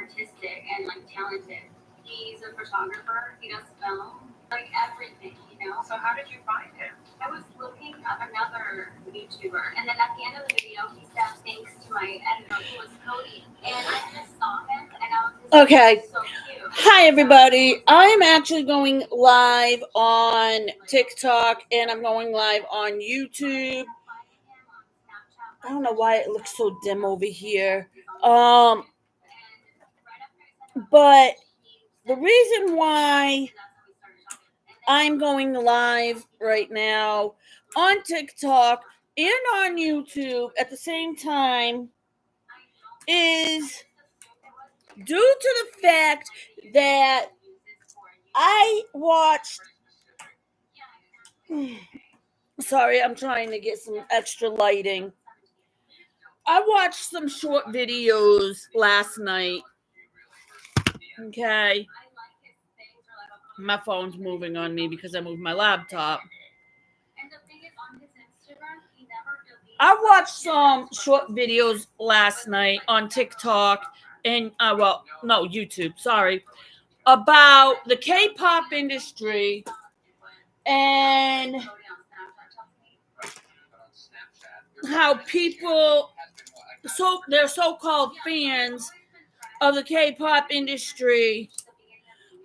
artistic and like talented. He's a photographer. He does film, like everything, you know. So how did you find him? I was looking up another YouTuber, and then at the end of the video, he said thanks to my editor, who was Cody, and I just saw him, and I was just Okay. so cute. Hi, everybody. I'm actually going live on TikTok, and I'm going live on YouTube. I don't know why it looks so dim over here. But the reason why I'm going live right now on TikTok and on YouTube at the same time is due to the fact that I watched. Sorry, I'm trying to get some extra lighting. I watched some short videos last night. Okay. My phone's moving on me because I moved my laptop. I watched some short videos last night on TikTok and YouTube, sorry, about the K-pop industry and how people, their so-called fans of the K-pop industry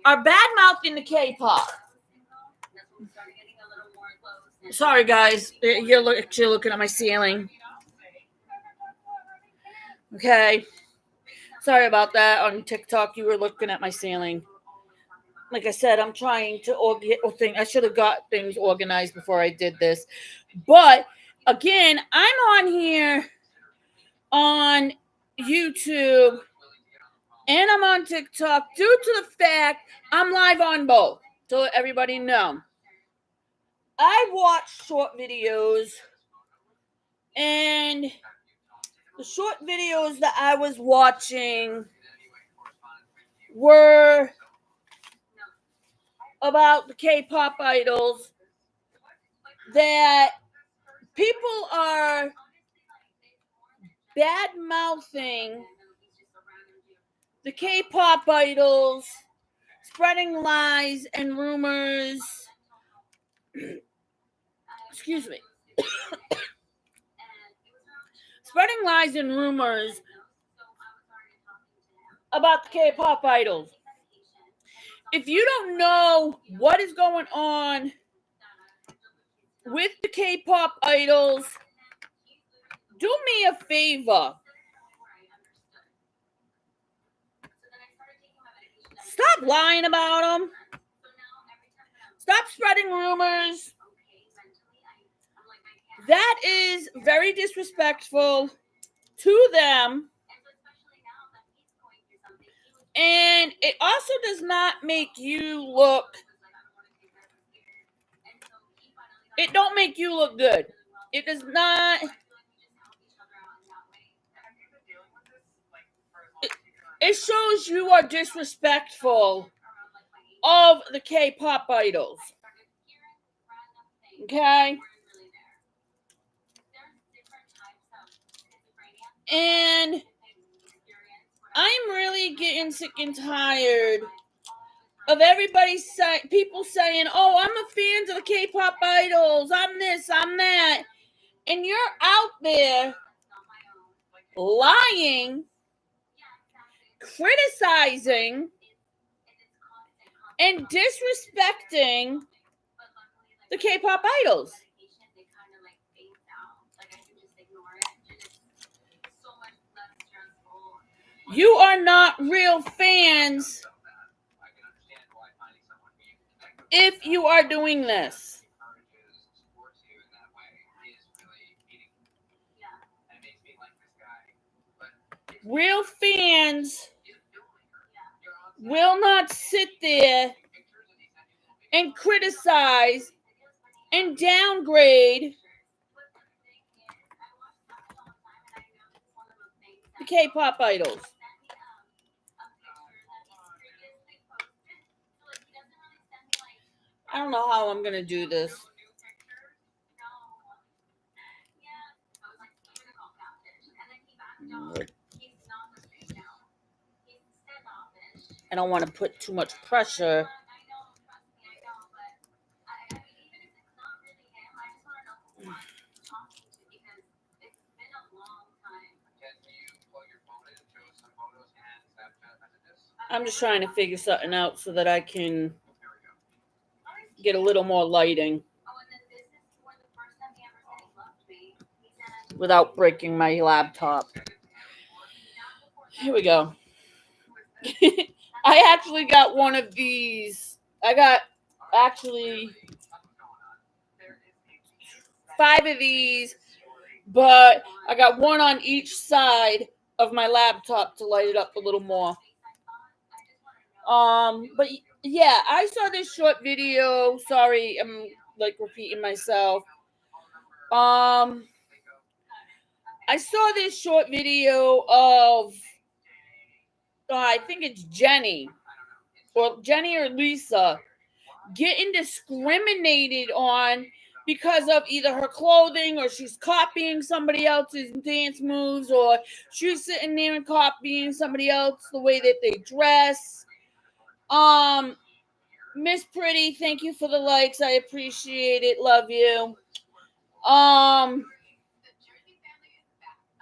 are bad-mouthing the K-pop. Sorry, guys, you're looking at my ceiling. Okay. Sorry about that. On TikTok, you were looking at my ceiling. Like I said, I'm trying to I should have got things organized before I did this. But again, I'm on here on YouTube and I'm on TikTok due to the fact I'm live on both. To let everybody know. I watch short videos, and the short videos that I was watching were about the K-pop idols that people are bad-mouthing the K-pop idols, spreading lies and rumors. Excuse me. Spreading lies and rumors about the K-pop idols. If you don't know what is going on with the K-pop idols, do me a favor. Stop lying about them. Stop spreading rumors. That is very disrespectful to them. And it also does not make you look. It don't make you look good. It does not. It shows you are disrespectful of the K-pop idols. Okay? And I'm really getting sick and tired of people saying, oh, I'm a fan of the K-pop idols. I'm this, I'm that. And you're out there lying, criticizing, and disrespecting the K-pop idols. You are not real fans if you are doing this. Real fans will not sit there and criticize and downgrade the K-pop idols. I don't know how I'm going to do this. I don't want to put too much pressure. I know, trust me, I know, but I mean, even if it's not really him, I just want to know who I'm talking to because it's been a long time. Can you plug your phone in, show us some photos and Snapchat messages? I'm just trying to figure something out so that I can There we go. get a little more lighting Oh, and then this is for the first time he ever said he loved me. He said without breaking my laptop. Here we go. I actually got one of these. I got actually 5 of these, but I got one on each side of my laptop to light it up a little more. But yeah, I saw this short video. Sorry, I'm like repeating myself. I saw this short video of I think it's Jenny or Lisa getting discriminated on because of either her clothing or she's copying somebody else's dance moves or she's sitting there and copying somebody else the way that they dress. Miss Pretty, thank you for the likes. I appreciate it. Love you.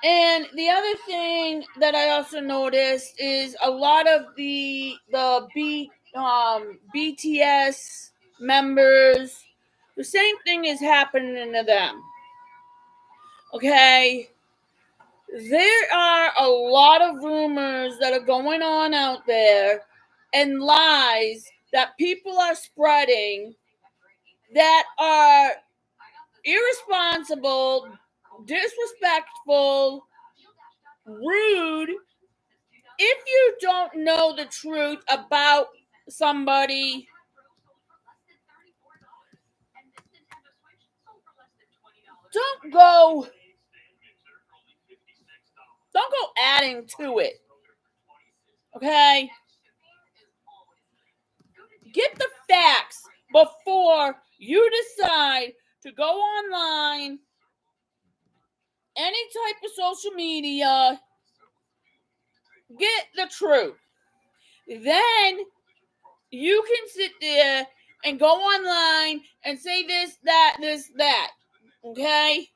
And the other thing that I also noticed is a lot of the BTS members, the same thing is happening to them. Okay? There are a lot of rumors that are going on out there and lies that people are spreading that are irresponsible, disrespectful, rude. If you don't know the truth about somebody, don't go adding to it. Okay? Get the facts before you decide to go online, any type of social media. Get the truth. Then you can sit there and go online and say this, that. Okay?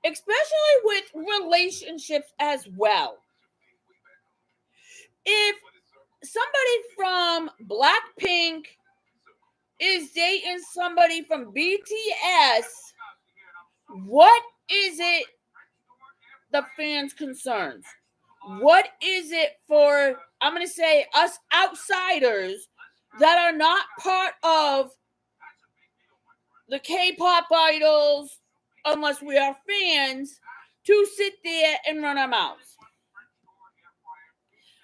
Especially with relationships as well. If somebody from Blackpink is dating somebody from BTS, what is it the fans' concerns? What is it for, I'm going to say, us outsiders that are not part of the K-pop idols, unless we are fans, to sit there and run our mouths?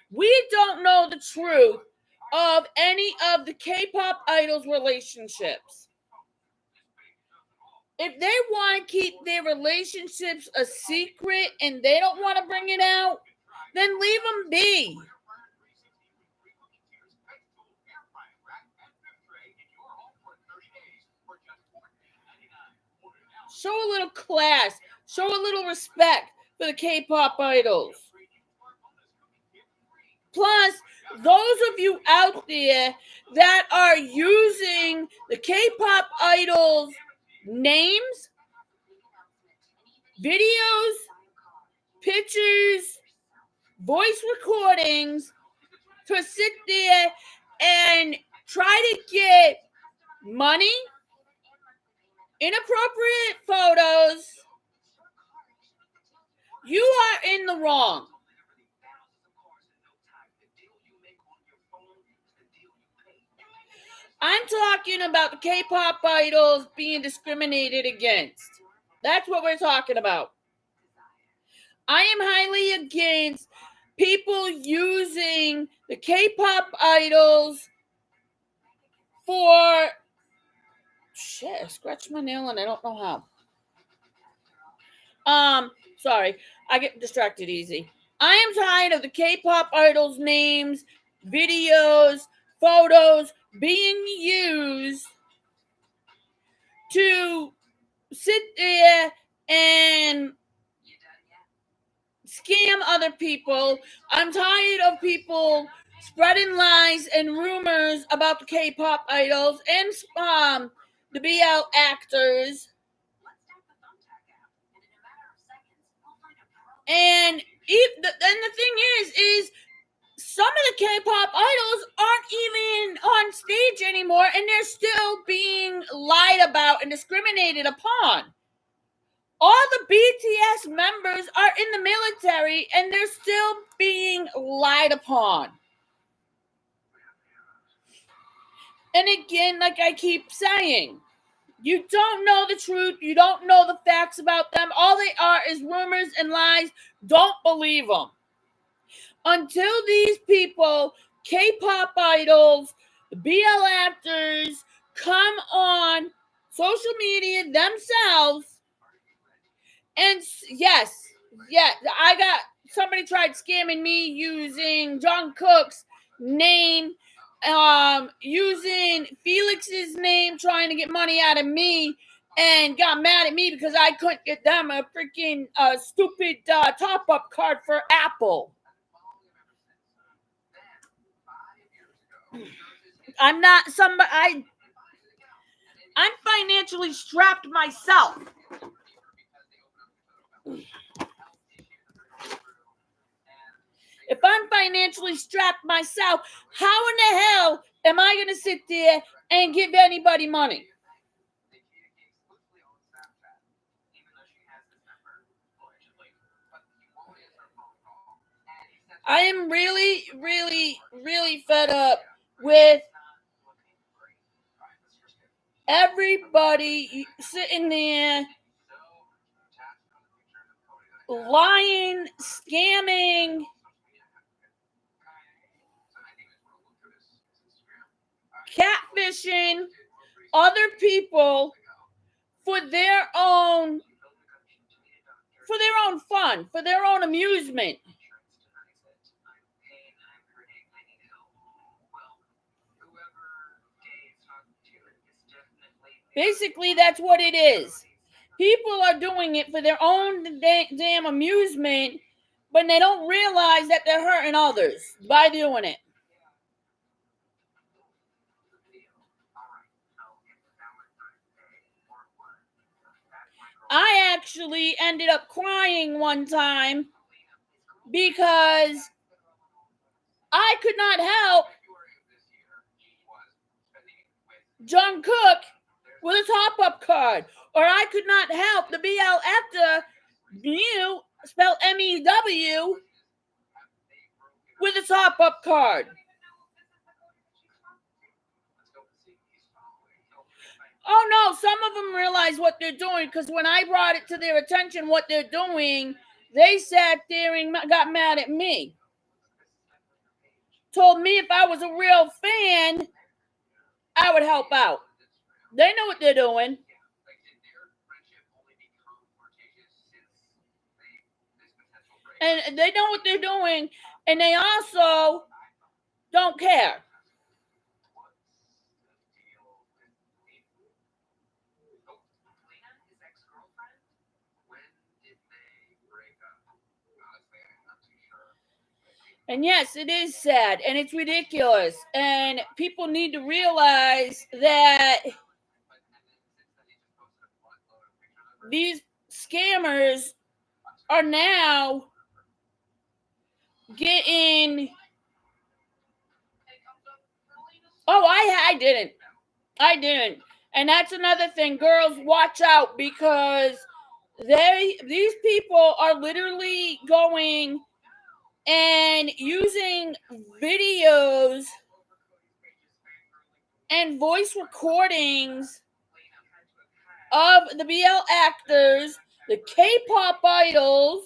We don't know the truth of any of the K-pop idols' relationships. If they want to keep their relationships a secret and they don't want to bring it out, then leave them be. Show a little class. Show a little respect for the K-pop idols. Plus, those of you out there that are using the K-pop idols' names, videos, pictures, voice recordings to sit there and try to get money, inappropriate photos, you are in the wrong. I'm talking about the K-pop idols being discriminated against. That's what we're talking about. I am highly against people using the K-pop idols for shit. I scratched my nail and I don't know how. Sorry, I get distracted easy. I am tired of the K-pop idols' names, videos, photos being used to sit there and scam other people. I'm tired of people spreading lies and rumors about the K-pop idols and the BL actors. And the thing is some of the K-pop idols aren't even on stage anymore, and they're still being lied about and discriminated upon. All the BTS members are in the military, and they're still being lied upon. And again, like I keep saying, you don't know the truth. You don't know the facts about them. All they are is rumors and lies. Don't believe them. Until these people, K-pop idols, BL actors, come on social media themselves, and yes, I got somebody tried scamming me using Jungkook's name, using Felix's name, trying to get money out of me, and got mad at me because I couldn't get them a freaking stupid top-up card for Apple. I'm not somebody. I'm financially strapped myself. If I'm financially strapped myself, how in the hell am I going to sit there and give anybody money? I am really, really, really fed up with everybody sitting there lying, scamming, catfishing other people for their own fun, for their own amusement. Basically, that's what it is. People are doing it for their own damn amusement, but they don't realize that they're hurting others by doing it. I actually ended up crying one time because I could not help Jungkook with a top-up card, or I could not help the BL actor Mew, spelled MEW, with a top-up card. Oh no, some of them realize what they're doing, because when I brought it to their attention what they're doing, they sat there and got mad at me. Told me if I was a real fan, I would help out. They know what they're doing. And they know what they're doing, and they also don't care. And yes, it is sad, and it's ridiculous, and people need to realize that these scammers are now getting... Oh, I didn't. And that's another thing. Girls, watch out, because these people are literally going and using videos and voice recordings of the BL actors, the K-pop idols,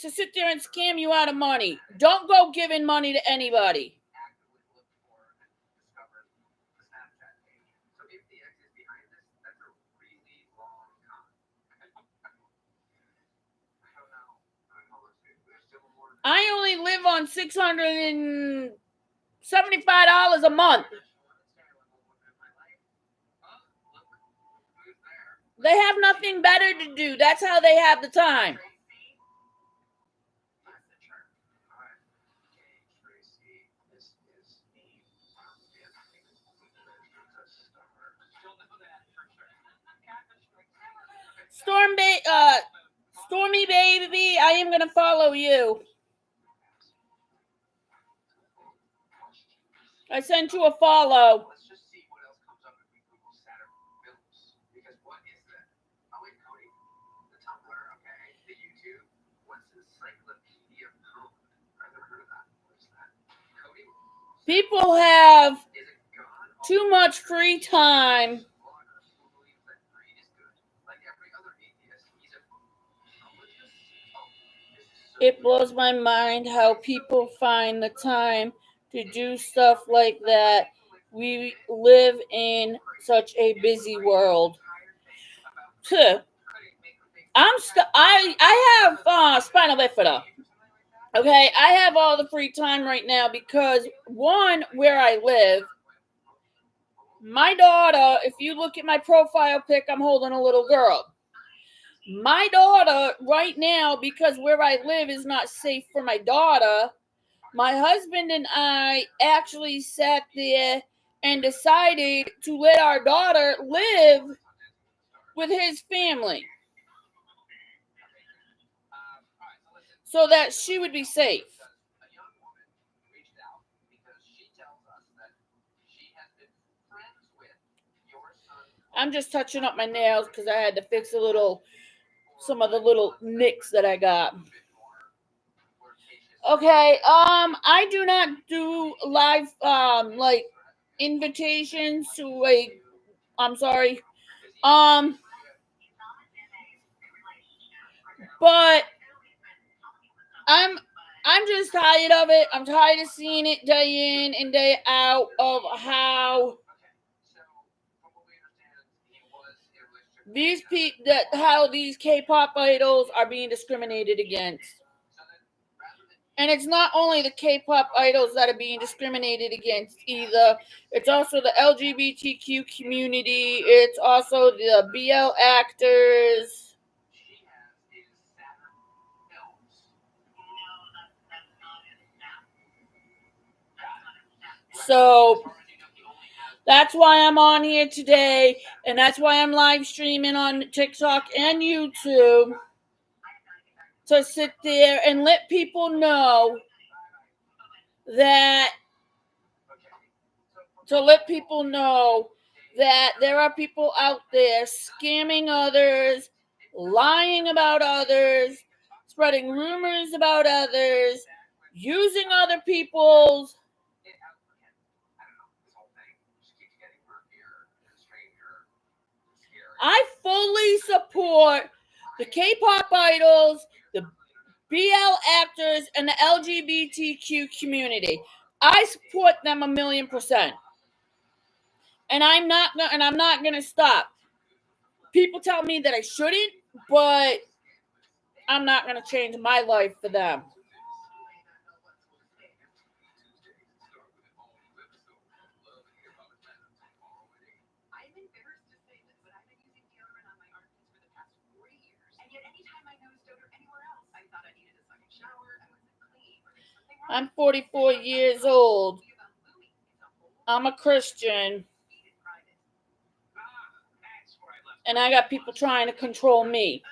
to sit there and scam you out of money. Don't go giving money to anybody. I only live on $675 a month. They have nothing better to do. That's how they have the time. Stormy baby, I am gonna follow you. I sent you a follow. Let's just see what else comes up if we Google Saturn films. Because what is that? Oh wait, Cody. The Tumblr, okay. The YouTube. What's Encyclopedia Poon? I've never heard of that. What is that? Cody? People have Is it God? too much free time. Vlogger who believes that greed is good. Like every other atheist, he's a religious. Oh, this is so It blows my mind how people find the time to do stuff like that. We live in such a busy world. Huh. I have spinal bifida. Okay, I have all the free time right now because one, where I live, my daughter, if you look at my profile pic, I'm holding a little girl. My daughter right now, because where I live is not safe for my daughter, my husband and I actually sat there and decided to let our daughter live with his family so that she would be safe. A young woman reached out because she tells us that she has been friends with your son. I'm just touching up my nails because I had to fix some of the little nicks that I got. Okay, I do not do live, like, invitations to I'm sorry, but I'm just tired of it. I'm tired of seeing it day in and day out of how how these K-pop idols are being discriminated against. And it's not only the K-pop idols that are being discriminated against either. It's also the LGBTQ community. It's also the BL actors. So that's why I'm on here today, and that's why I'm live streaming on TikTok and YouTube, to sit there and let people know that there are people out there scamming others, lying about others, spreading rumors about others, using other people's. I fully support the K-pop idols, the BL actors, and the LGBTQ community. I support them 1,000,000%. And I'm not gonna stop. People tell me that I shouldn't, but I'm not gonna change my life for them. I'm 44 years old. I'm a Christian. And I got people trying to control me.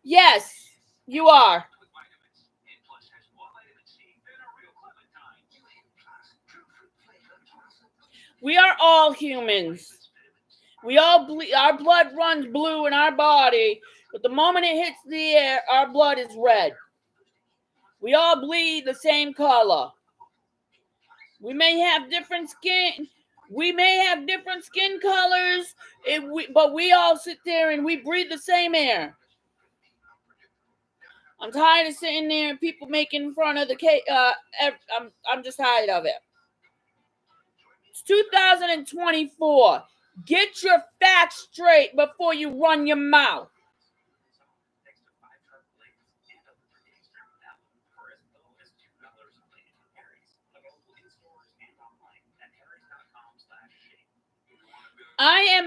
Yes, you are. We are all humans. We all bleed. Our blood runs blue in our body, but the moment it hits the air, our blood is red. We all bleed the same color. We may have different skin. We may have different skin colors, but we all sit there and we breathe the same air. I'm tired of sitting there and people making fun of I'm just tired of it. It's 2024. Get your facts straight before you run your mouth. I am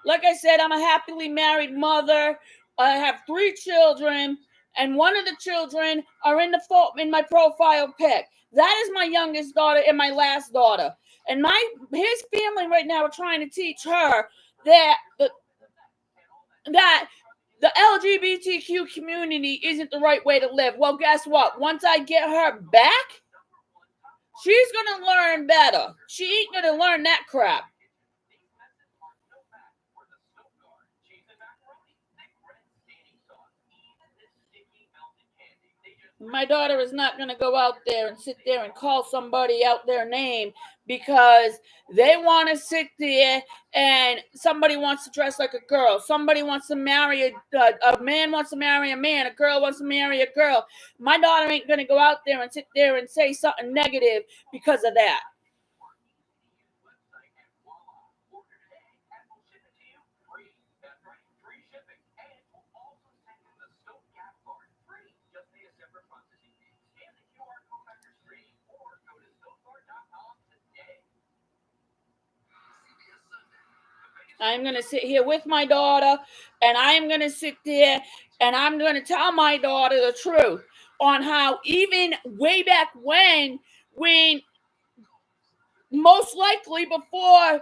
like I said, I'm a happily married mother. I have 3 children, and one of the children are in my profile pic. That is my youngest daughter and my last daughter. And his family right now are trying to teach her that that the LGBTQ community isn't the right way to live. Well, guess what? Once I get her back, she's going to learn better. She ain't going to learn that crap. My daughter is not going to go out there and sit there and call somebody out their name because they want to sit there and somebody wants to dress like a girl. Somebody wants to marry a man wants to marry a man. A girl wants to marry a girl. My daughter ain't going to go out there and sit there and say something negative because of that. I'm going to sit here with my daughter, and I'm going to sit there, and I'm going to tell my daughter the truth on how even way back when most likely before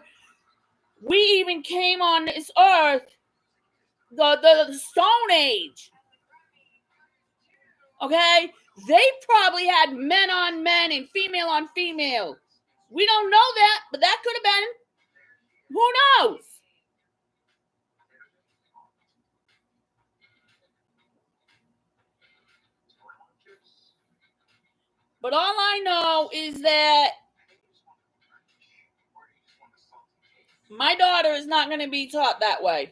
we even came on this earth, the Stone Age, okay, they probably had men on men and female on female. We don't know that, but that could have been. Who knows? But all I know is that my daughter is not going to be taught that way.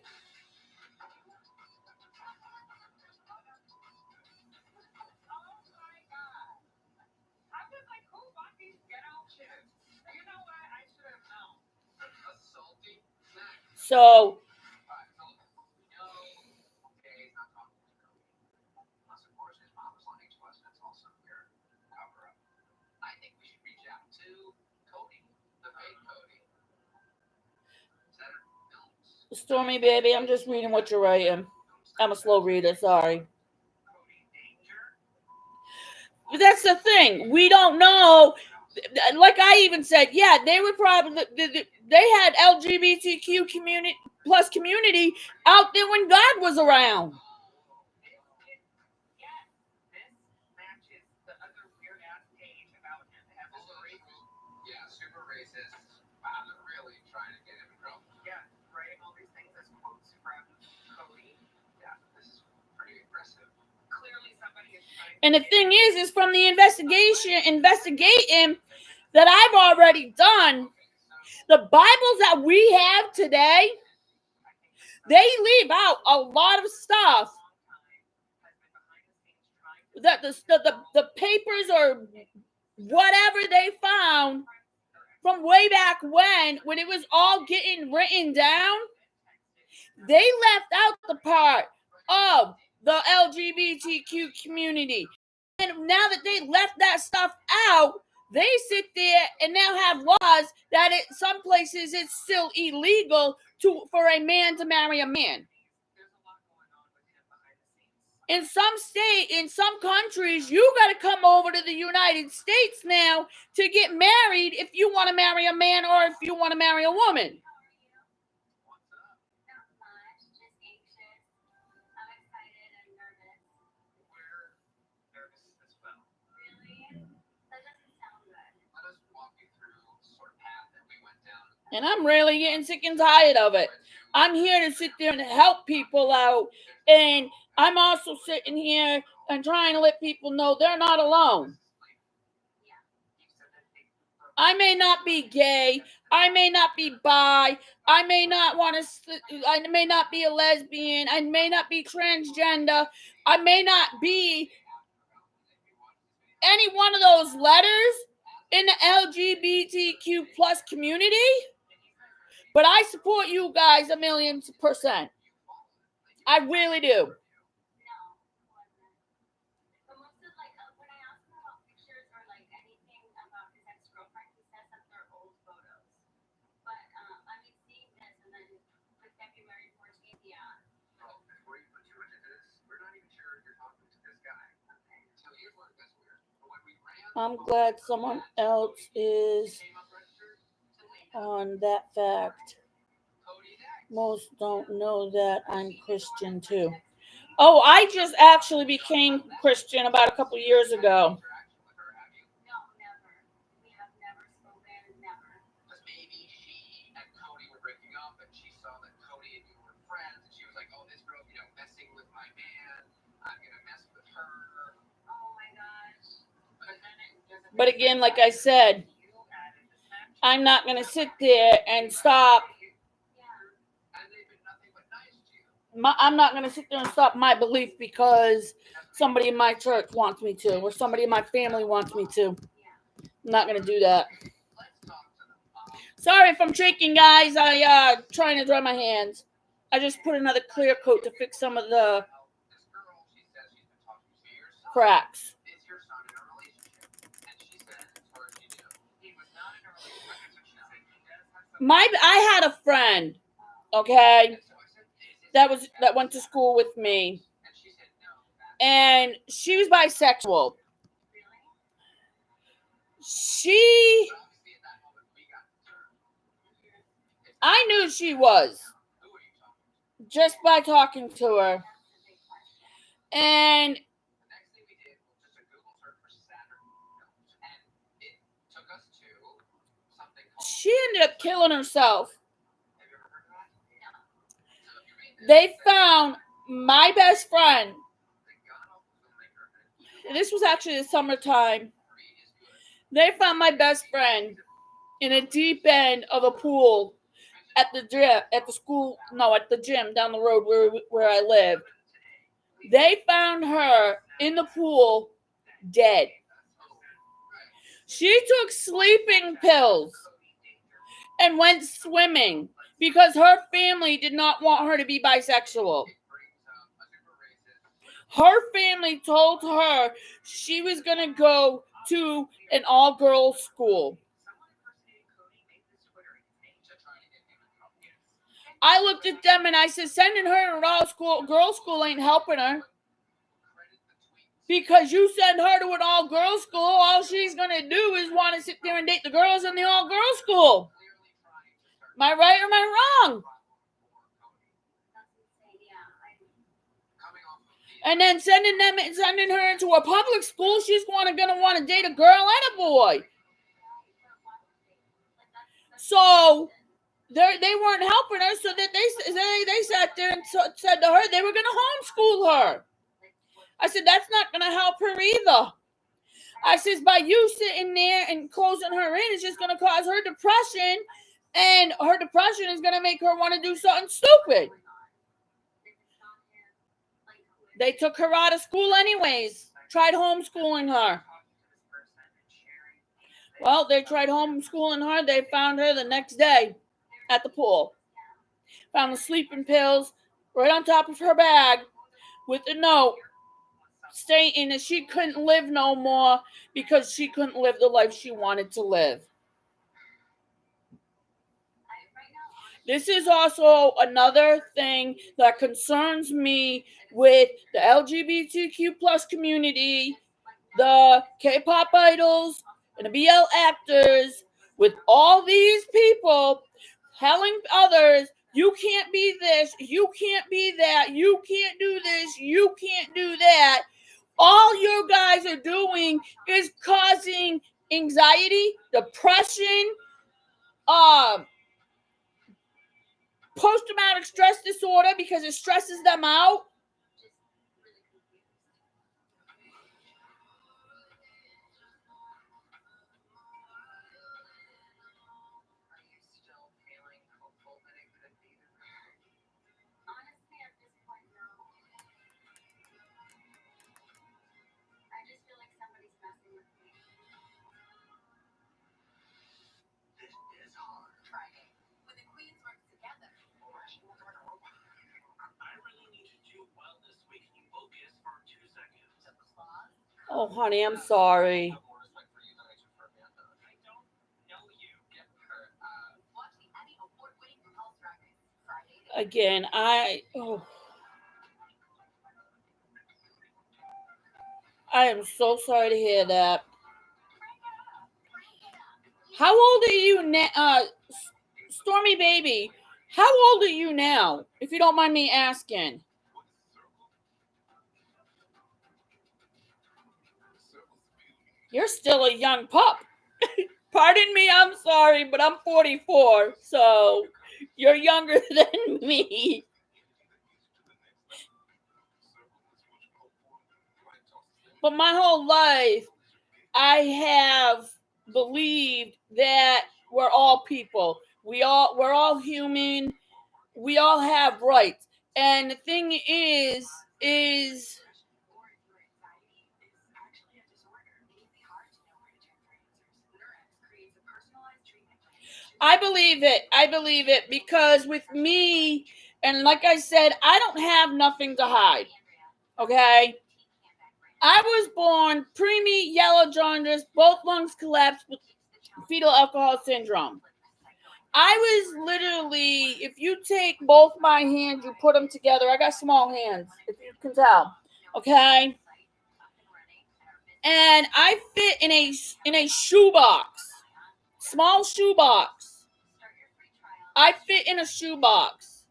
So, Stormy, baby, I'm just reading what you're writing. I'm a slow reader, sorry. But that's the thing. We don't know. Like I even said, yeah, they were probably they had LGBTQ community out there when God was around. Yeah, super racist. Wow, they're really trying to get him in trouble. Yeah, right. All these things as quotes from Cody. Yeah, this is pretty aggressive. Clearly, somebody is trying. And the thing is from the investigating that I've already done, the Bibles that we have today, they leave out a lot of stuff. That the papers or whatever they found from way back when it was all getting written down, they left out the part of the LGBTQ community. And now that they left that stuff out, they sit there and now have laws that some places it's still illegal for a man to marry a man. In some countries, you got to come over to the United States now to get married if you want to marry a man or if you want to marry a woman. And I'm really getting sick and tired of it. I'm here to sit there and help people out. And I'm also sitting here and trying to let people know they're not alone. I may not be gay. I may not be bi. I may not be a lesbian. I may not be transgender. I may not be any one of those letters in the LGBTQ plus community. But I support you guys 1,000,000%. I really do. I'm glad someone else is on that fact. Most don't know that I'm Christian too. Oh, I just actually became Christian about a couple years ago. No, never. We have never spoken, never. Because maybe she and Cody were breaking up, and she saw that Cody and you were friends, and she was like, "Oh, this girl's messing with my man. I'm gonna mess with her." Oh my gosh. But again, like I said, I'm not going to sit there and stop. Yeah. And they've been nothing but nice to you. I'm not going to sit there and stop my belief because somebody in my church wants me to, or somebody in my family wants me to. I'm not going to do that. Let's talk to them. Sorry if I'm shaking, guys. I trying to dry my hands. I just put another clear coat to fix some of the This girl, she says she's been talking to your son. cracks. Is your son in a relationship? And she said, as far as you knew, he was not in a relationship. That's what she said. He does have some. I had a friend, okay, So I said, that went to school with me, and she said no. and she was bisexual. Really? She, Obviously, at that moment, we got concerned. I knew she was Who are you talking to? just by talking to her, That's a big question. and The next thing we did was just a Google search for Saturn films, and it took us to something called. she ended up killing herself. Have you ever heard of that? No. So if you read this, They found my best friend. the god-awful filmmaker, This was actually the summertime. Reed is good. They found my best friend in a deep end of a pool at the gym down the road where I lived. They found her in the pool dead. She took sleeping pills and went swimming because her family did not want her to be bisexual. It brings up a super racist. Her family told her she was going to go to an all-girls school. Someone impersonated Cody made this Twitter name to try to get him in trouble. Yes. I looked at them and I said, sending her to an all-girls school ain't helping her. Credit the tweet. Because you send her to an all-girls school, all she's going to do is want to sit there and date the girls in the all-girls school. Clearly trying to start. Am I right or am I wrong? That's insane. Yeah. Coming off of the And then sending her into a public school, she's going to want to date a girl and a boy. So they weren't helping her, so that they sat there and said to her they were going to homeschool her. I said, that's not going to help her either. I says, by you sitting there and closing her in, it's just going to cause her depression, and her depression is going to make her want to do something stupid. They took her out of school anyways, tried homeschooling her. Well, they tried homeschooling her. They found her the next day at the pool. Found the sleeping pills right on top of her bag with a note stating that she couldn't live no more because she couldn't live the life she wanted to live. This is also another thing that concerns me with the LGBTQ plus community, the K-pop idols, and the BL actors, with all these people telling others, you can't be this, you can't be that, you can't do this, you can't do that. All you guys are doing is causing anxiety, depression, post-traumatic stress disorder because it stresses them out. Are you still feeling hopeful that it could be the girl? Honestly, at this point, no. I just feel like somebody's messing with me. This is hard. Friday, when the queens work together. I really need to do well this week. Can you focus for 2 seconds? Applause. Oh, honey, I'm sorry. I have more respect for you than I do for Amanda. I don't know you. Get her. Watch the Emmy award-winning RuPaul's Drag Race Friday. Again, I am so sorry to hear that. How old are you, Stormy Baby? How old are you now, if you don't mind me asking? You're still a young pup. Pardon me, I'm sorry, but I'm 44, so you're younger than me. But my whole life, I have believed that we're all people. We're all human. We all have rights. And the thing is I believe it. I believe it because with me, and like I said, I don't have nothing to hide. Okay? I was born preemie yellow jaundice, both lungs collapsed with fetal alcohol syndrome. I was literally, if you take both my hands, you put them together. I got small hands, if you can tell. Okay? And I fit in a shoebox. Small shoebox. I fit in a shoebox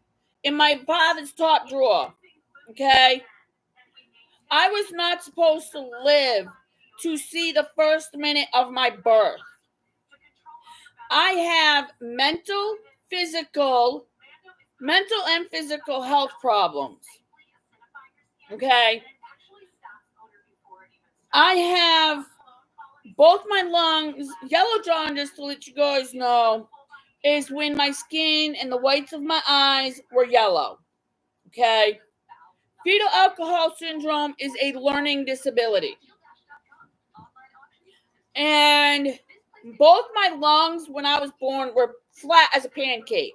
in my father's top drawer. Okay? I was not supposed to live to see the first minute of my birth. I have mental and physical health problems. Okay? I have both my lungs, yellow jaundice, to let you guys know, is when my skin and the whites of my eyes were yellow. Okay? Fetal alcohol syndrome is a learning disability. And both my lungs, when I was born, were flat as a pancake.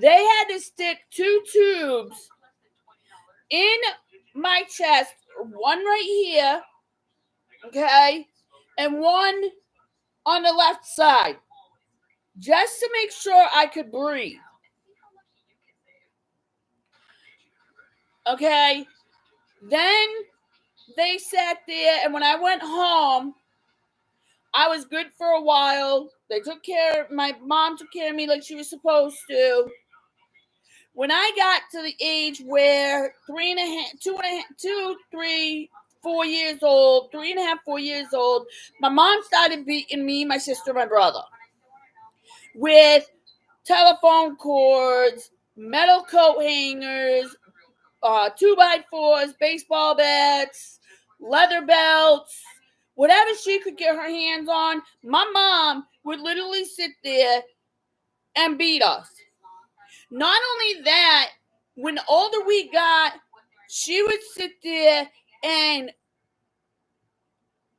They had to stick 2 tubes in my chest, one right here, okay, and one on the left side, just to make sure I could breathe. Okay, then they sat there, and when I went home, I was good for a while. My mom took care of me like she was supposed to. When I got to the age where 4 years old, 3.5, 4 years old, my mom started beating me, my sister, my brother with telephone cords, metal coat hangers, 2x4s, baseball bats, leather belts, whatever she could get her hands on. My mom would literally sit there and beat us. Not only that, when the older we got, she would sit there and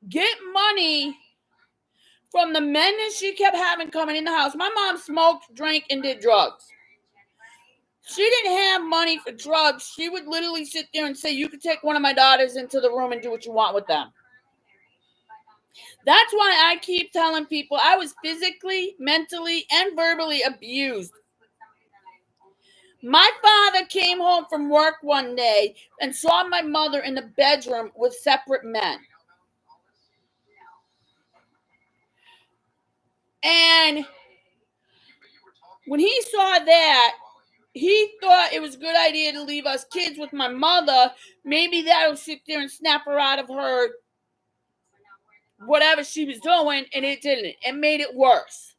get money from the men that she kept having coming in the house. My mom smoked, drank, and did drugs. She didn't have money for drugs. She would literally sit there and say, you could take one of my daughters into the room and do what you want with them. That's why I keep telling people I was physically, mentally, and verbally abused. My father came home from work one day and saw my mother in the bedroom with separate men. And when he saw that, he thought it was a good idea to leave us kids with my mother. Maybe that'll sit there and snap her out of her whatever she was doing, and it didn't. It made it worse.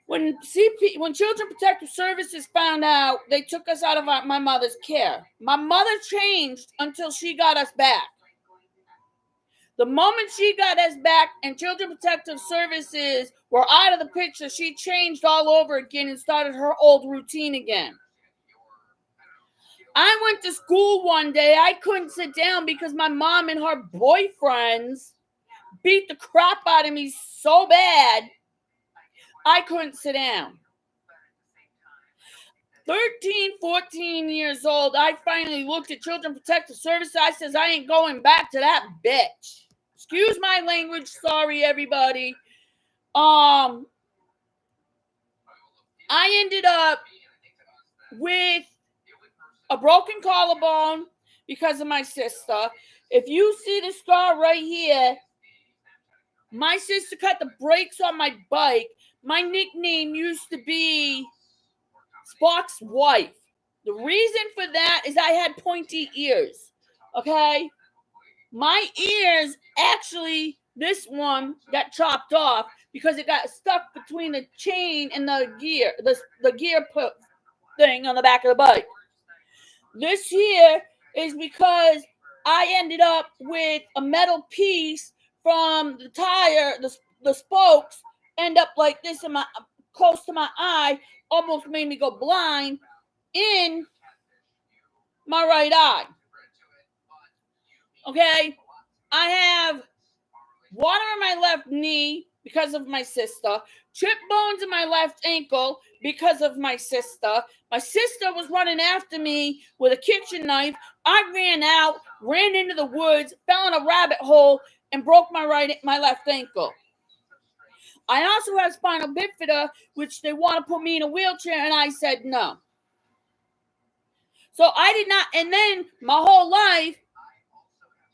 When Children Protective Services found out, they took us out of my mother's care. My mother changed until she got us back. The moment she got us back and Children Protective Services were out of the picture, she changed all over again and started her old routine again. I went to school one day. I couldn't sit down because my mom and her boyfriends beat the crap out of me so bad, I couldn't sit down. 13, 14 years old, I finally looked at Children Protective Services. I says, I ain't going back to that bitch. Excuse my language. Sorry, everybody. I ended up with a broken collarbone because of my sister. If you see the scar right here, my sister cut the brakes on my bike. my nickname used to be Spock's wife. The reason for that is I had pointy ears. Okay? My ears actually, this one got chopped off because it got stuck between the chain and the gear, the gear thing on the back of the bike. This here is because I ended up with a metal piece from the tire, the spokes end up like this in my close to my eye, almost made me go blind in my right eye. Okay, I have water in my left knee because of my sister, chip bones in my left ankle because of my sister. My sister was running after me with a kitchen knife. I ran out, ran into the woods, fell in a rabbit hole, and broke my left ankle. I also have spinal bifida, which they want to put me in a wheelchair, and I said no. So I did not, and then my whole life,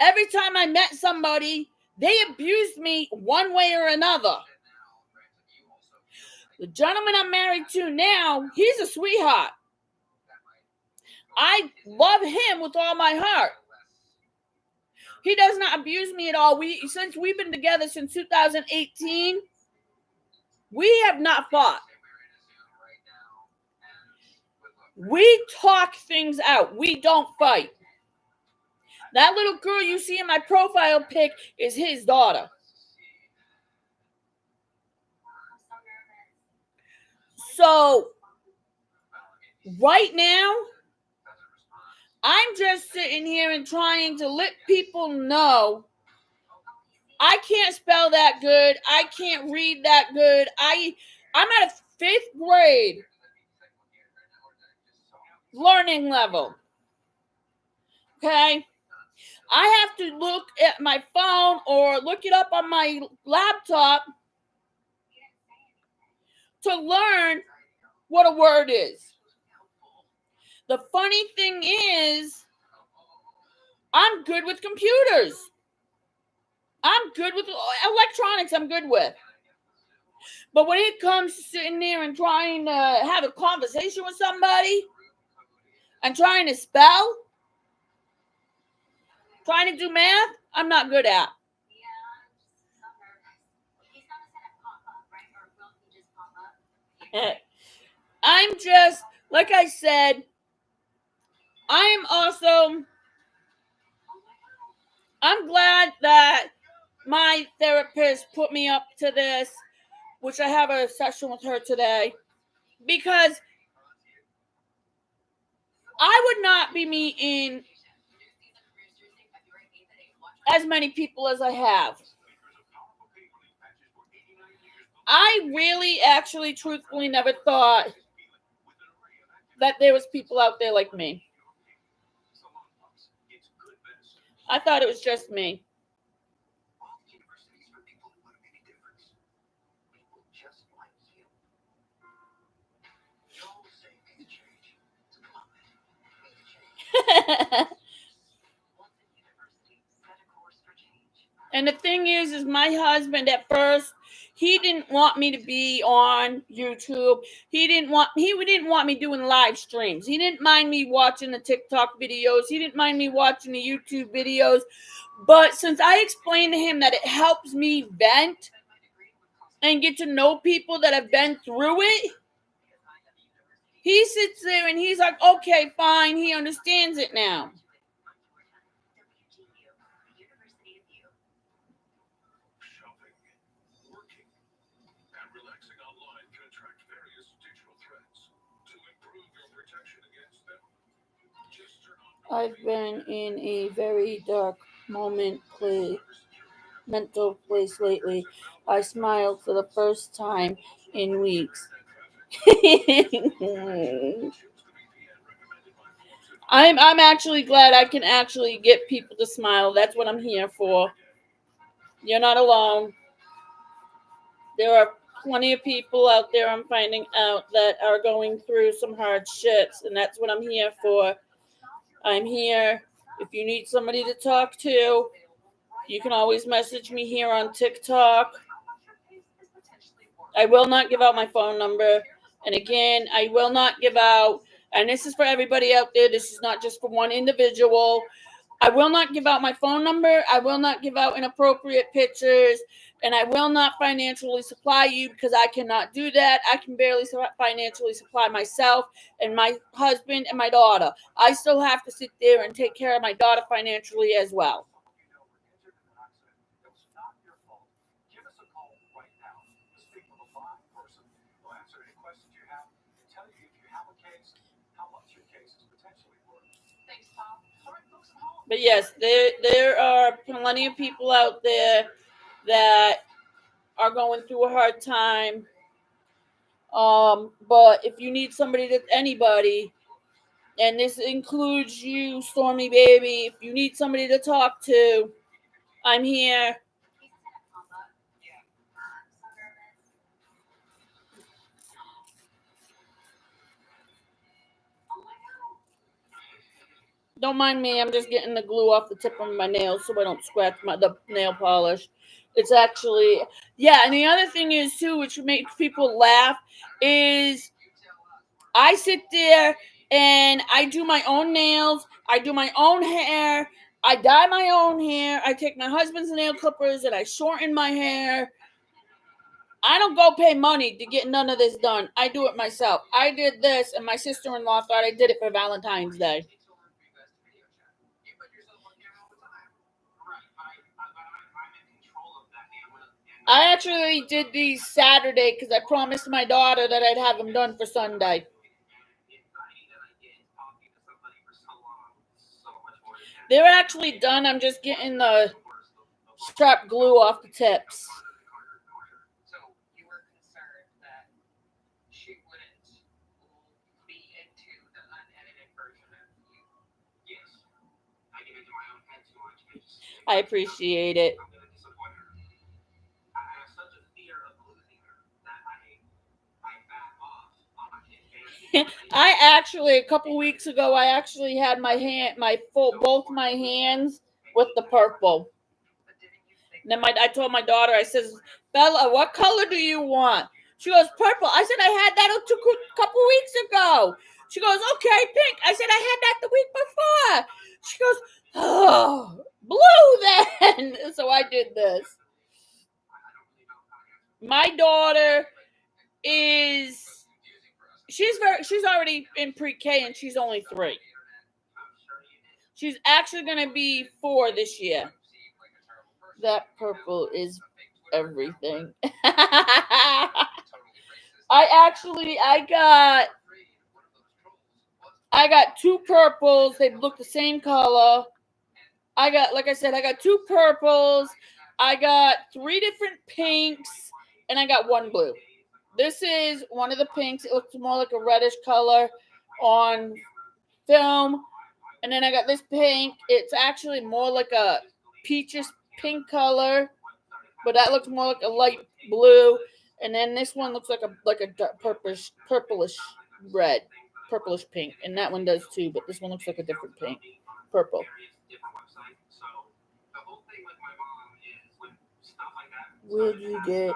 every time I met somebody, they abused me one way or another. The gentleman I'm married to now, he's a sweetheart. I love him with all my heart. He does not abuse me at all. Since we've been together since 2018, we have not fought. We talk things out. We don't fight. That little girl you see in my profile pic is his daughter. So, right now, I'm just sitting here and trying to let people know I can't spell that good. I can't read that good. I'm at a 5th grade learning level. Okay? I have to look at my phone or look it up on my laptop to learn what a word is. The funny thing is, I'm good with computers. I'm good with electronics. I'm good with. But when it comes to sitting there and trying to have a conversation with somebody and trying to spell, trying to do math, I'm not good at. I'm just, like I said, I'm glad that my therapist put me up to this, which I have a session with her today, because I would not be meeting as many people as I have. I really, actually, truthfully never thought that there was people out there like me. I thought it was just me. And the thing is my husband at first, he didn't want me to be on YouTube. He didn't want me doing live streams. He didn't mind me watching the TikTok videos. He didn't mind me watching the YouTube videos. But since I explained to him that it helps me vent and get to know people that have been through it, he sits there and he's like, okay, fine. He understands it now. I've been in a very dark mental place lately. I smiled for the first time in weeks. I'm actually glad I can actually get people to smile. That's what I'm here for. You're not alone. There are plenty of people out there, I'm finding out, that are going through some hard shits, and that's what I'm here for. I'm here. If you need somebody to talk to, you can always message me here on TikTok. I will not give out my phone number. And again, I will not give out, and this is for everybody out there, this is not just for one individual. I will not give out my phone number. I will not give out inappropriate pictures. And I will not financially supply you because I cannot do that. I can barely financially supply myself and my husband and my daughter. I still have to sit there and take care of my daughter financially as well. Give us a call right now to speak with a live person who will answer any questions you have and tell you if you have a case, how much your case is potentially worth. Thanks, Tom. All right, folks at home. But yes, there are plenty of people out there that are going through a hard time. But if you need anybody, and this includes you, Stormy Baby, if you need somebody to talk to, I'm here. Don't mind me, I'm just getting the glue off the tip of my nails so I don't scratch the nail polish. It's actually, yeah, and the other thing is, too, which makes people laugh, is I sit there and I do my own nails, I do my own hair, I dye my own hair, I take my husband's nail clippers and I shorten my hair. I don't go pay money to get none of this done. I do it myself. I did this, and my sister-in-law thought I did it for Valentine's Day. I actually did these Saturday because I promised my daughter that I'd have them done for Sunday. They're actually done. I'm just getting the strap glue off the tips. So you were concerned that she wouldn't be into the unedited version of you. Yes. I get into my own head too much. I appreciate it. I'm gonna disappoint her. I have such a fear of losing her that I back off on it. I actually, a couple weeks ago, I actually had both my hands with the purple. And then I told my daughter, I says, Bella, what color do you want? She goes, purple. I said, I had that a couple weeks ago. She goes, okay, pink. I said, I had that the week before. She goes, oh, blue then. So I did this. My daughter she's already in pre-K and she's only 3. She's actually going to be 4 this year. That purple is everything. I got 2 purples. They look the same color. I got 2 purples. I got 3 different pinks, and I got 1 blue. This is one of the pinks. It looks more like a reddish color on film. And then I got this pink. It's actually more like a peachish pink color, but that looks more like a light blue. And then this one looks like a purplish red, purplish pink. And that one does too, but this one looks like a different pink, purple. Where'd you get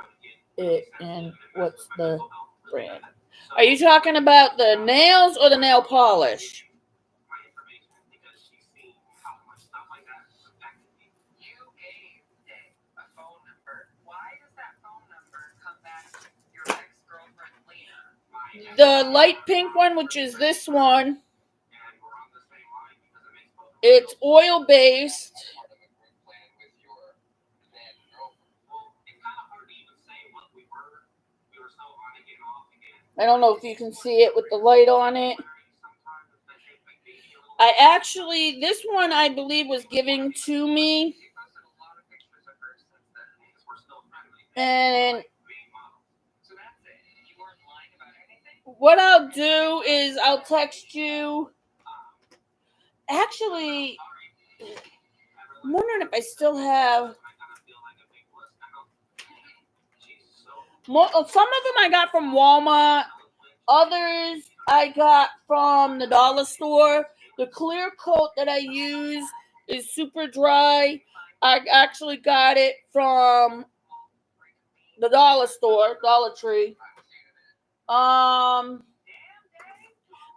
it, and what's the brand? Are you talking about the nails or the nail polish? You gave a phone number. Why does that phone number come back to your ex-girlfriend later? The light pink one, which is this one, it's oil-based. I don't know if you can see it with the light on it. This one I believe was given to me. And what I'll do is I'll text you. Actually, I'm wondering if I still have. Some of them I got from Walmart. Others I got from the dollar store. The clear coat that I use is super dry. I actually got it from the dollar store, Dollar Tree.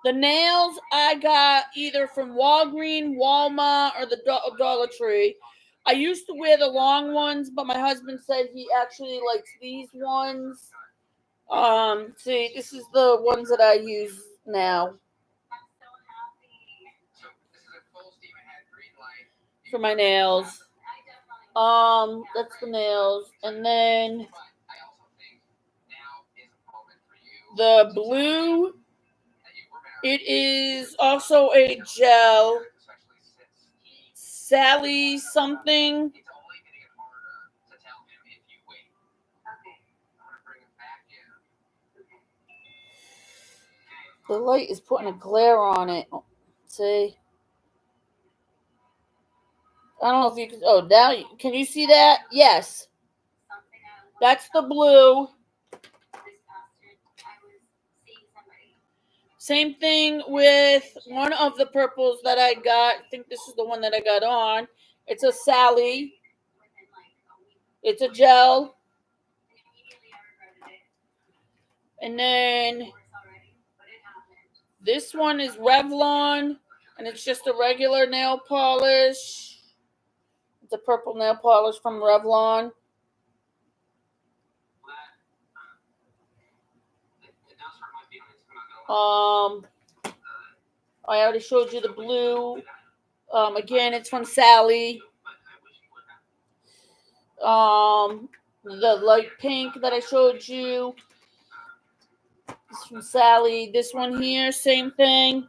The nails I got either from Walgreens, Walmart, or the Dollar Tree. I used to wear the long ones, but my husband said he actually likes these ones. See, this is the ones that I use now So this is a full steam ahead green light. for my nails. That's the nails, and then But I also think now is a moment for you the blue. that you were married. It is also a gel, Especially since he Sally something. it's only gonna get harder to tell him if you wait. Okay. I'm gonna bring him back in. The light is putting a glare on it. See? I don't know if you can. Oh, now can you see that? Yes, Something I was that's the blue. this past year. I was seeing somebody. Same thing with one of the purples that I got. I think this is the one that I got on. It's a Sally. Within like a week. It's a gel. And immediately I regretted it. And then Worse already, but it happened. this one is Revlon. And it's just a regular nail polish. It's a purple nail polish from Revlon. It does hurt my feelings. I'm not gonna lie. I already showed you the blue. Again, it's from Sally. But I wish you would have. The light pink that I showed you is from Sally. This one here, same thing.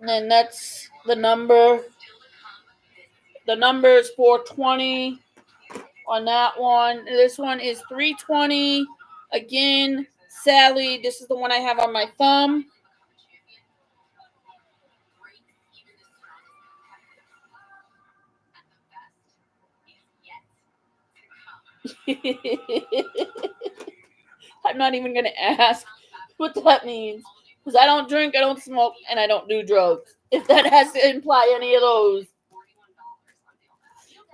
And then that's the number. The number is 420 on that one. This one is 320. Again, Sally. This is the one I have on my thumb. I'm not even going to ask what that means. Because I don't drink, I don't smoke, and I don't do drugs. If that has to imply any of those.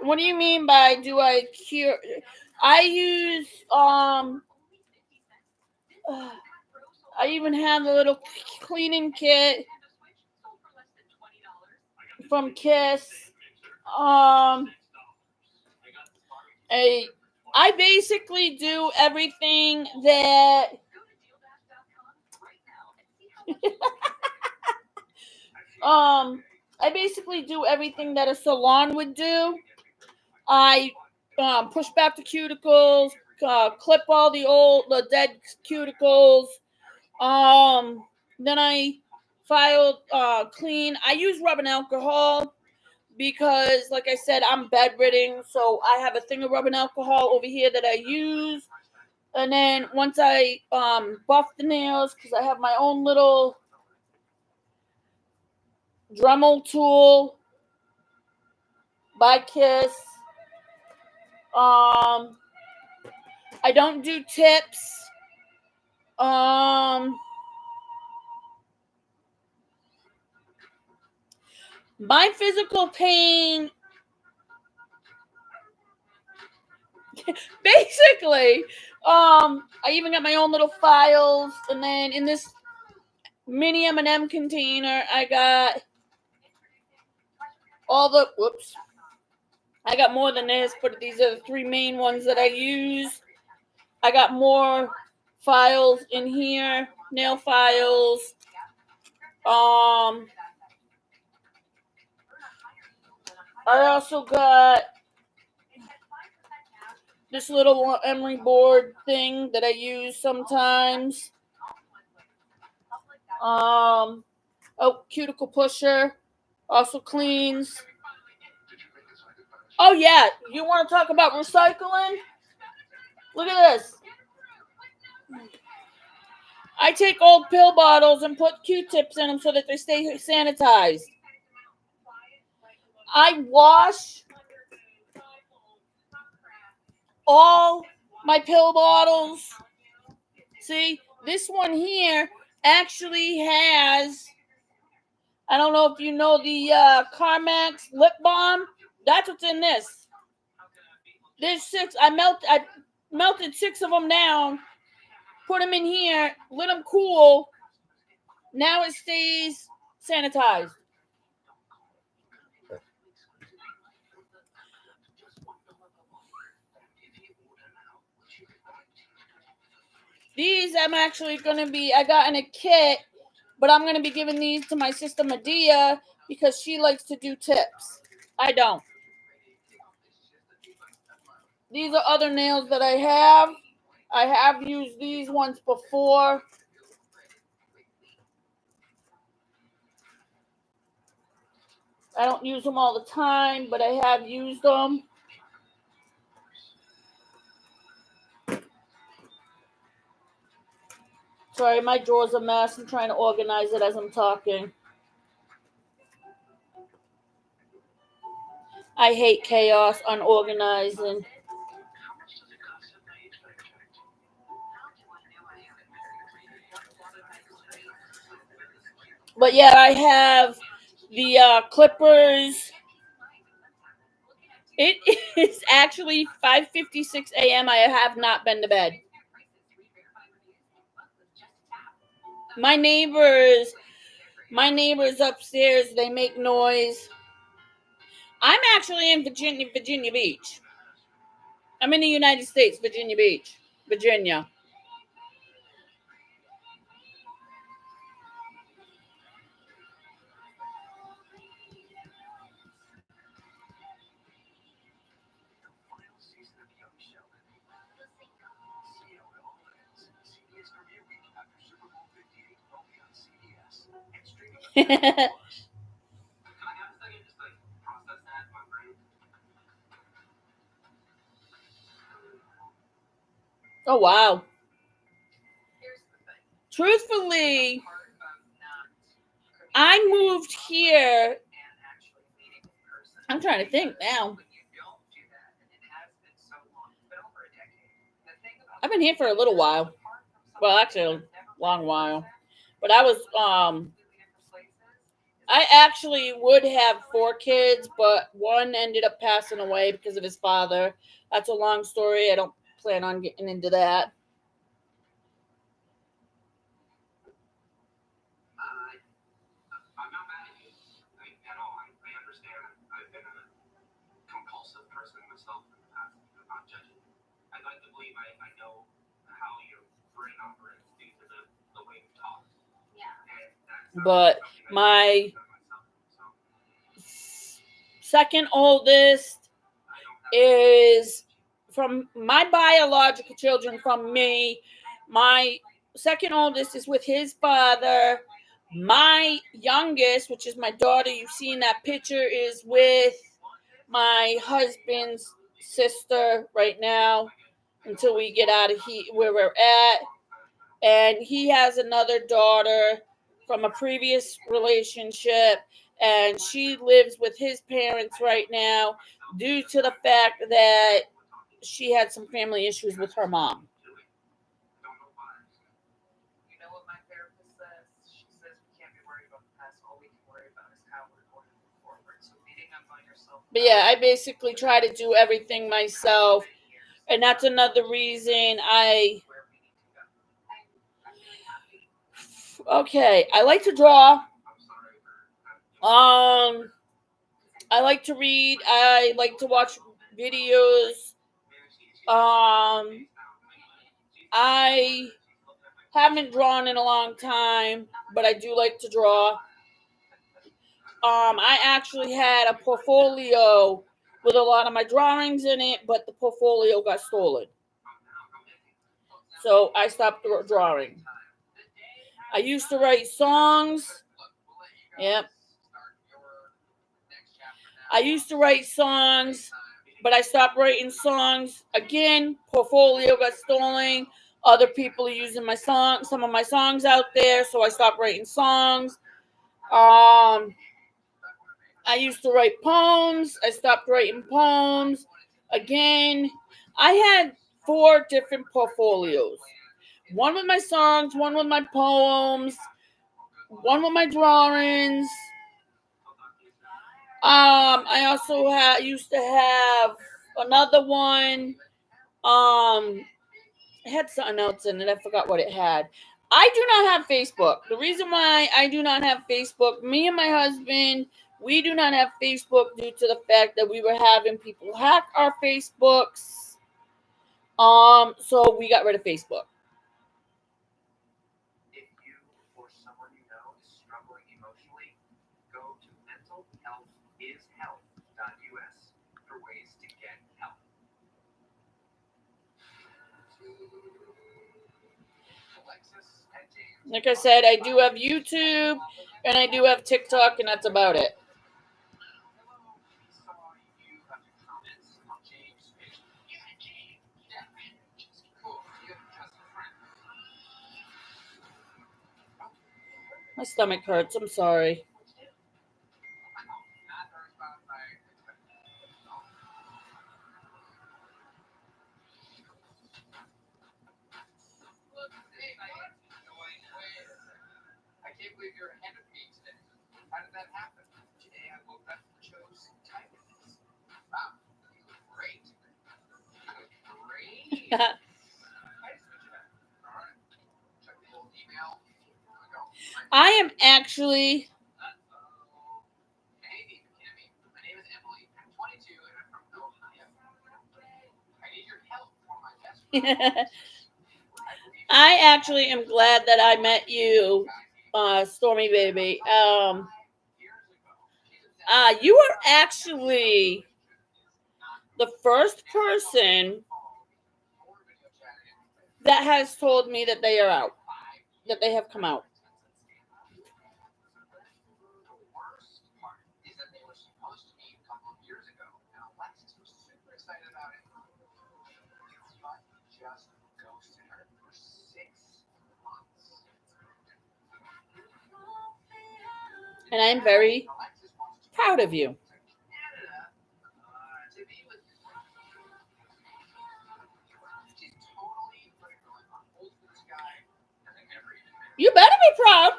What do you mean by do I cure? I use, I even have a little cleaning kit from Kiss. I basically do everything that I basically do everything that a salon would do. I push back the cuticles, clip all the dead cuticles. Then I file clean. I use rubbing alcohol because, like I said, I'm bedridden, so I have a thing of rubbing alcohol over here that I use. And then once I buff the nails, because I have my own little Dremel tool by Kiss. I don't do tips. My physical pain, basically, I even got my own little files, and then in this mini M&M container, I got all the, I got more than this, but these are the three main ones that I use. I got more files in here, nail files. I also got this little emery board thing that I use sometimes. Cuticle pusher also cleans. Oh yeah, you want to talk about recycling? Look at this. I take old pill bottles and put Q-tips in them so that they stay sanitized. I wash all my pill bottles. See, this one here actually has I don't know if you know the Carmex lip balm. That's what's in this. There's 6. I melted 6 of them down, put them in here, let them cool. Now it stays sanitized. These I'm actually going to be, I got in a kit, but I'm going to be giving these to my sister Medea because she likes to do tips. I don't. These are other nails that I have. I have used these ones before. I don't use them all the time, but I have used them. Sorry, my drawer's a mess. I'm trying to organize it as I'm talking. I hate chaos, unorganizing. But yeah, I have the clippers. It is actually 5:56 a.m. I have not been to bed. My neighbors upstairs, they make noise. I'm actually in Virginia Beach. I'm in the United States, Virginia Beach, Virginia. Oh, wow. Truthfully, I moved here. I'm trying to think now. I've been here for a little while. Well, actually, a long while. But I actually would have 4 kids, but one ended up passing away because of his father. That's a long story. I don't plan on getting into that. I'm not mad at you at all. I understand. I've been a compulsive person myself in the past. I'm not judging. I'd like to believe I know how your brain operates due to the way you talk. Yeah. But my second oldest is from my biological children from me. My second oldest is with his father. My youngest, which is my daughter, you see in that picture, is with my husband's sister right now until we get out of here where we're at. And he has another daughter from a previous relationship, and she lives with his parents right now due to the fact that she had some family issues with her mom. You know what my therapist says? She says we can't be worried about the past. All we can worry about is how we're going to move forward. So beating up on yourself. But yeah, I basically try to do everything myself. And that's another reason Okay, I like to draw. I like to read. I like to watch videos. I haven't drawn in a long time, but I do like to draw. I actually had a portfolio with a lot of my drawings in it, but the portfolio got stolen. So I stopped drawing. I used to write songs. Yep. I used to write songs, but I stopped writing songs. Again, portfolio got stolen. Other people are using my song, some of my songs out there, so I stopped writing songs. I used to write poems. I stopped writing poems. Again, I had 4 different portfolios. One with my songs, one with my poems, one with my drawings. I also used to have another one. It had something else in it. I forgot what it had. I do not have Facebook. The reason why I do not have Facebook, me and my husband, we do not have Facebook due to the fact that we were having people hack our Facebooks. So we got rid of Facebook. If you or someone you know is struggling emotionally, go to mentalhealthishealth.us for ways to get help. Alexis and James. Like I said, I do have YouTube and I do have TikTok, and that's about it. Hello, we saw you left your comments on James' page. Yeah, James. Yeah, cool. You have just a friend. My stomach hurts. I'm sorry. Not very fun, right? Look, hey, wait. I can't believe you're ahead of me today. How did that happen? Today I woke up and chose Titans. Wow, you look great. You look great. I just switch it up. All right. Check the old email. Here we go. I am actually Uh-oh. Hey, Kimmy. My name is Emily. I'm 22 and I'm from Ohio. I need your help for my best friend. I actually am glad that I met you, Stormy Baby. You are actually the first person that has told me that they are out, that they have come out. The worst part is that they were supposed to meet a couple of years ago, and Alexis was super excited about it. But just ghosted her for 6 months. And I'm very Alexis wants to proud of you. to Canada to be with you. She's totally putting her life on hold for this guy, and they never even met. You better be proud.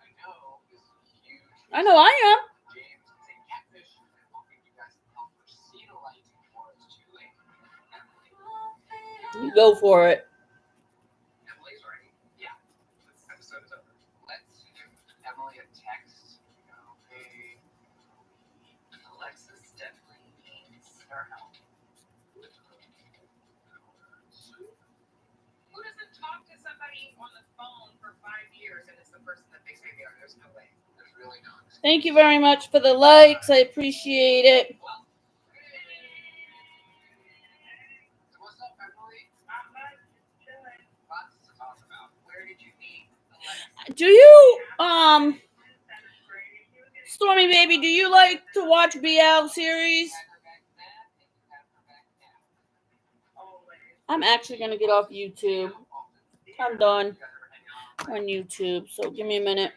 I know this is huge. I know I am. James is a catfish and hoping you guys can help her see the light before it's too late. You go for it. Emily's ready. Yeah. This episode is over. Let's give Emily a text. Okay. Alexis definitely needs our help. Who doesn't talk to somebody on the phone for 5 years and it's the person that thinks maybe there's no way? There's really no. Thank you very much for the likes. I appreciate it. What's up, Emily? Lots to talk about. Where did you meet Alexis? Do you, Stormy Baby, do you like to watch BL series? I'm actually going to get off YouTube. I'm done on YouTube, so give me a minute.